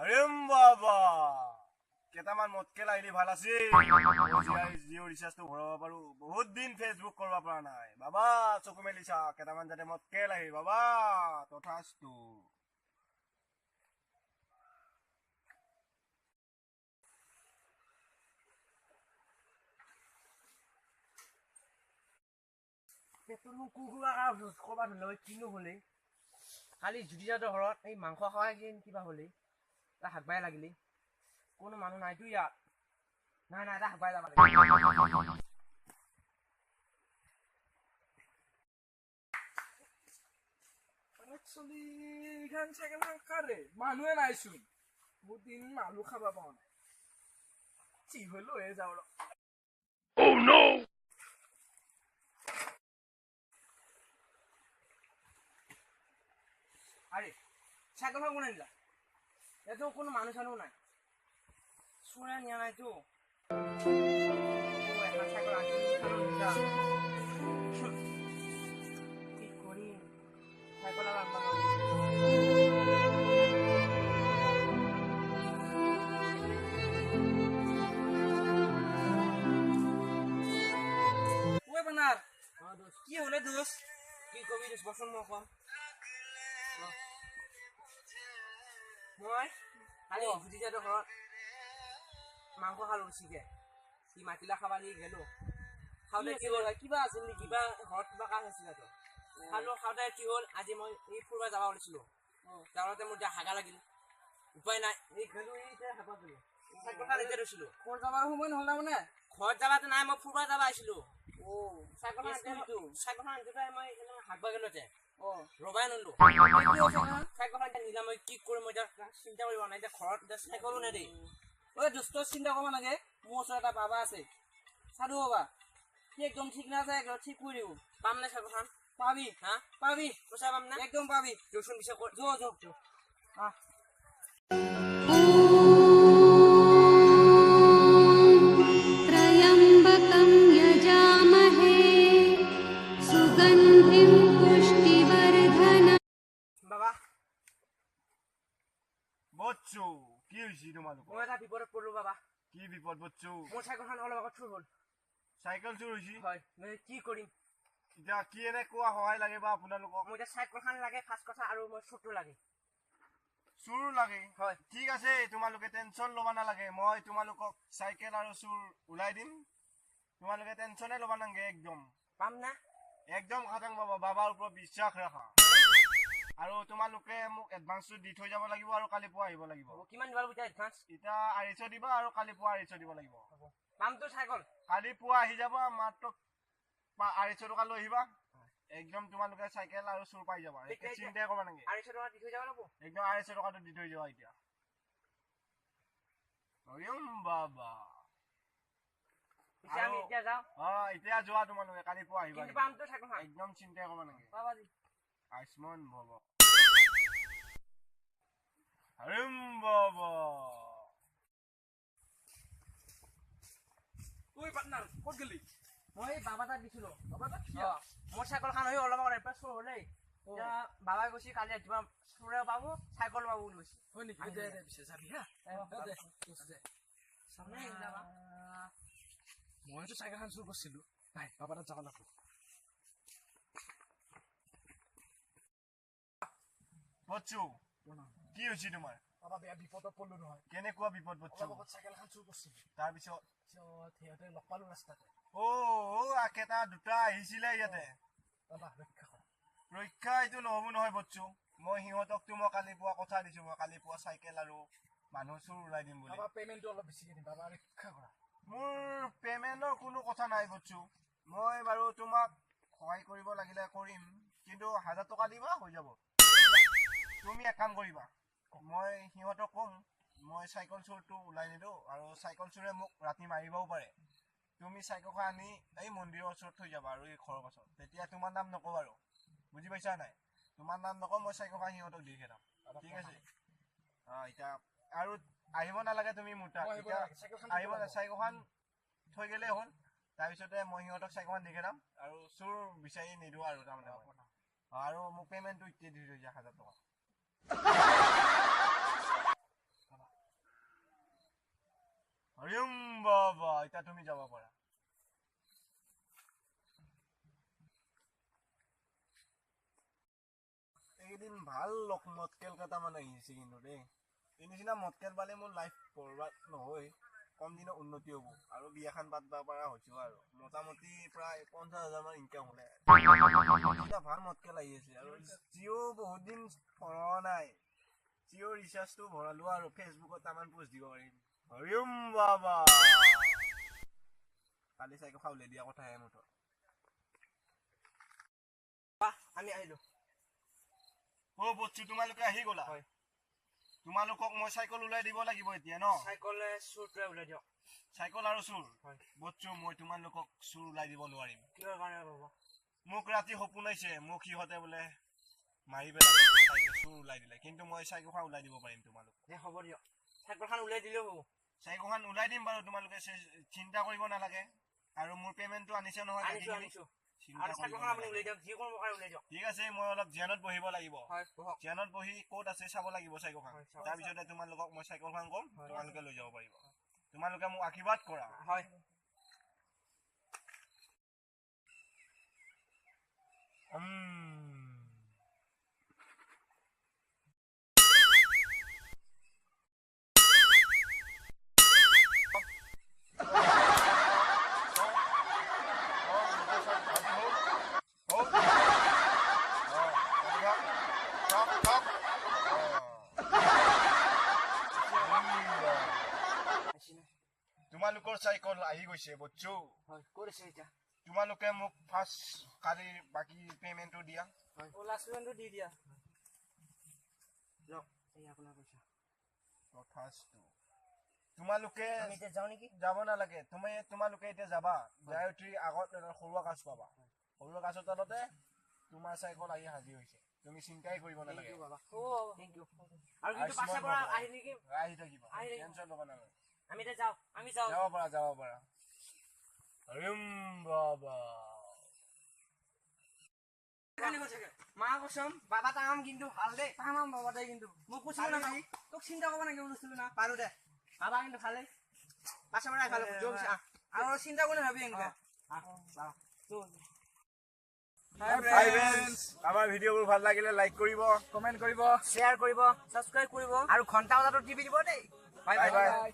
আৰেম বাবা কেইটামান মতকেল আহিলি ভাল আছিল জিঅ' ৰিচাৰ্জটো ভৰাব পাৰো বহুত দিন ফেচবুক কৰিব পৰা নাই বাবা চকু মেলি চা কেইটামান যাতে মতকেল আহি বাবা তথাস্তু কিনো হলে কালি জুদিজাতৰ ঘৰত এই মাংস খাই কিবা হলে হাক বাই লাগিলে কোনো মানুহ নাইতো ইয়াত নাই নাই হাক বাই যাব মানুহে নাইচোন বহুত দিন আলু খাব পাওঁ নাই কি হলো এই যাওঁ আরে চাইকেলখন কোনে নিলা ইয়াতো কোনো মানুহ চানুহ নাই চোৰে নিয়া নাইতো এখন চাইকেল কি কৰিম চাইকেল আৰু আনবা কি হলে দোষ কি কবি দোষ বচন মই কম মই কালি ভুজিজাতৰ ঘৰত মাংস খালো বেছিকে সি মাতিলা খাবা দি গেলো খাওঁতে কি হ'ল কিবা আছিল নেকি কিবা ঘৰত কিবা কাজ আছিলে তো খালো খাওঁতে কি হ'ল আজি মই এই ফুৰিব যাব ওলাইছিলো যাওঁতে মোৰ এতিয়া হাগা লাগিল উপায় নাই এই গেলো এই হাগা গলো চাইকেলখন এতিয়া ৰৈছিলো ঘৰত যাবৰ সময় নহ'ল মানে ঘৰত যাবাতো নাই মই ফুৰিব যাব আহিছিলো চাইকেলখন আনিছিলো মই হাগবা গেলো ৰবাই নলো চাইকেলখন এতিয়া নিলা মই কি কৰিম মই এতিয়া চিন্তা কৰিব নাই এতিয়া ঘৰত এতিয়া চাইকেলো নাই দেই ঐ দোস্ত চিন্তা কৰিব নালাগে মোৰ ওচৰত এটা বাবা আছে চাদু বাবা সি একদম ঠিক নাযায় একদম ঠিক কৰি দিব পাম নে চাইকেলখন পাবি হা পাবি পইচা পাম না একদম পাবি যোচোন পিছে যো त्रयम्बकं यजामहे सुगन्धिं पुष्टिवर्धनम् বাবা বচ্চু কি হৈছে তোমালোকৰ মই এটা বিপদত পৰিলো বাবা কি বিপদ বচ্চু মোৰ চাইকেলখন অলপ আগত চুৰ হ'ল চাইকেল চুৰ হৈছে হয় মই কি কৰিম এতিয়া কি এনে কোৱা সহায় লাগে বা আপোনালোকক মই এতিয়া চাইকেলখন লাগে ফাৰ্ষ্ট কথা আৰু মই চুৰটো লাগে চুৰ লাগে হয় ঠিক আছে তোমালোকে টেনচন ল'বা নালাগে মই তোমালোকক চাইকেল আৰু চুৰ ওলাই দিম তোমালোকে টেনচনে ল'বা নালাগে একদম পাম না একদম খাটাং পাবা বাবাৰ ওপৰত বিশ্বাস ৰাখা আৰু তোমালোকে মোক এডভান্সটো দি থৈ যাব লাগিব আৰু কালি পুৱা আহিব লাগিব কিমান দিব লাগিব এডভান্স এতিয়া 250 দিবা আৰু কালি পুৱা 250 দিব লাগিব পামতো চাইকেল কালি পুৱা আহি যাব মাত্ৰ 250 টকা লৈ আহিবা একদম তোমালোকে চাইকেল আৰু চুৰ পাই যাবা একে চিন্তা কৰবা নালাগে 250 টকা দি থৈ যাব লাগিব একদম 250 টকাটো দি থৈ যাবা এতিয়া অয়ম বাবা পিছে আমি এতিয়া যাওঁ এতিয়া যোৱা তোমালোকে কালি পুৱা আহিবা কিন্তু পামতো চাইকেলখন একদম চিন্তা কৰবা নালাগে বাবা জি আয়ুষ্মান ভৱ অয়ম বাবা ঐ পাৰ্টনাৰ ক'ত গেলি মই বাবা তাত দিছিলো বাবা তাত কি মোৰ চাইকেলখন হৈ অলপ আগত ৰিপেয়াৰ চুৰ হ'লেই এতিয়া বাবাই কৈছে কালি ৰাতিপুৱা চুৰে পাব চাইকেল পাব বুলি কৈছে হয় নেকি দে দে পিছে যাবি হা মইতো চাইকেলখন চুৰ কৰিছিলো নাই বাবা তাত যাব লাগিব বচ্চু কি হৈছে তোমাৰ বাবা বেয়া বিপদত পৰিলো নহয় কেনেকুৱা বিপদ বচ্চু অলপ আগত চাইকেলখন চুৰ কৰিছিলো তাৰপিছত সিহঁতে লগ পালো ৰাস্তাতে আকেটা দুটা আহিছিলে ইয়াতে বাবা ৰক্ষা কৰ ৰক্ষা এইটো নহ'ব নহয় বচ্চু মই সিহঁতকতো মই কালি পুৱা কথা দিছো মই কালি পুৱা চাইকেল আৰু মানুহ চুৰ ওলাই দিম বুলি বাবা পেমেণ্টটো অলপ বেছিকে দিম বাবা ৰক্ষা কৰা মোৰ পেমেণ্টৰ কোনো কথা নাই বচ্চু মই বাৰু তোমাক সহায় কৰিব লাগিলে কৰিম কিন্তু 1000 টকা দিবা হৈ যাব তুমি এক কাম কৰিবা মই সিহঁতক কম মই চাইকেল চুৰটো ওলাই নিদিওঁ আৰু চাইকেল চুৰে মোক ৰাতি মাৰিবও পাৰে তুমি চাইকেলখন আনি এই মন্দিৰৰ ওচৰত থৈ যাবা আৰু এই ঘৰৰ পাছত তেতিয়া তোমাৰ নাম নকওঁ আৰু বুজি পাইছা নাই তোমাৰ নাম নকওঁ মই চাইকেলখন সিহঁতক দি খেদাম ঠিক আছে এতিয়া আৰু আহিব নালাগে তুমি মোৰ তাত এতিয়া আহিব চাইকেলখন থৈ গ'লে হ'ল তাৰপিছতে মই সিহঁতক চাইকেলখন দি খেদাম আৰু চুৰ বিচাৰি নিদিওঁ আৰু তাৰমানে আৰু মোক পেমেণ্টটো এতিয়া দি থৈ যা 1000 টকা বাবা এতিয়া তুমি যাব পাৰা এইদিন ভাল লক মটকেল কেইটামান আহিছে কিন্তু দেই এই নিচিনা মটকেল পালে মোৰ লাইফ বৰবাদ নহয় কম দিনৰ উন্নতি হ'ব আৰু বিয়াখন পাতিব পৰা হৈছো আৰু মোটামুটি প্ৰায় 50,000 মান ইনকাম হ'লে এটা ভাল মটকেল আহি আছে আৰু জিঅ' বহুত দিন ভৰোৱা নাই জিঅ' ৰিচাৰ্জটো ভৰালো আৰু ফেচবুকত তামান পোষ্ট দিব পাৰিম হৰিম বাবা কালি চাইকেল খাবলৈ দিয়া কথাহে মুঠত আমি আহিলো অ' বচ্চু তোমালোকে আহি গ'লা হয় তোমালোকক মই চাইকেল ওলাই দিব লাগিব এতিয়া ন চাইকেলে চুৰটোৱে ওলাই দিয়ক চাইকেল আৰু চুৰ হয় বচ্চু মই তোমালোকক চুৰ ওলাই দিব নোৱাৰিম কিহৰ কাৰণে বাবা মোক ৰাতি সপোন আহিছে মোক সিহঁতে বোলে মাৰি পেলাই চুৰ ওলাই দিলে কিন্তু মই চাইকেলখন ওলাই দিব পাৰিম তোমালোক দে হ'ব দিয়ক চাইকেলখন ওলাই দিলেও হ'ব চাইকেলখন ওলাই দিম বাৰু তোমালোকে চিন্তা কৰিব নালাগে আৰু মোৰ পেমেণ্টটো আনিছে নহয় আনিছো আনিছো চিন্তা আৰু কৰিব চাইকেলখন আপুনি নালাগে। ওলাই দিয়ক যিকোনো প্ৰকাৰে ওলাই দিয়ক ঠিক আছে মই অলপ জ্ঞানত বহিব লাগিব হয় বহক জ্ঞানত বহি ক'ত আছে চাব লাগিব চাইকেলখন হয়, চাব। তাৰপিছতে তোমালোকক মই চাইকেলখন ক'ম হয়। তোমালোকে লৈ যাব পাৰিব তোমালোকে মোক আশীৰ্বাদ কৰা হয় তোমালোকৰ চাইকেল আহি গৈছে বচ্চু হয় কৰিছে এতিয়া তোমালোকে মোক ফাৰ্ষ্ট কালিৰ বাকী পেমেণ্টটো দিয়া হয় ও লাষ্ট পেমেণ্টটো দি দিয়া দিয়ক এই আপোনাৰ পইচা ফাৰ্ষ্টটো তোমালোকে আমি এতিয়া যাওঁ নেকি যাব নালাগে তোমালোকে এতিয়া যাবা যাই উঠি আগত এটা সৰু আকাশ পাবা সৰু আকাশৰ তলতে তোমাৰ চাইকেল আহি হাজিৰ হৈছে তুমি চিন্তাই কৰিব নালাগে থেংক ইউ বাবা ও থেংক ইউ আৰু কিন্তু পাছে পৰা আহি নেকি আহি থাকিবা আহি থাকিবা। টেনচন ল'ব নালাগে আমি এতিয়া যাওঁ আমি যাওঁ যাব পাৰা হৰিম বাবা মা কচম বাবা তাম কিন্তু ভাল দেই তামাম বাবা দেই কিন্তু মোক কৈছিল না ভাই তোক চিন্তা কৰিব নালাগে বলছিলো না পাৰো দে বাবা কিন্তু ভালেই পাছে পৰা ভাল হ'ব যোগ আৰু চিন্তা কোনে ভাবি এনেকা হাই ফ্ৰেণ্ডছ আমাৰ ভিডিঅ'বোৰ ভাল লাগিলে লাইক কৰিব কমেণ্ট কৰিব শ্বেয়াৰ কৰিব ছাবস্ক্ৰাইব কৰিব আৰু ঘণ্টা বজাটো টিপি দিব দেই বাই বাই বাই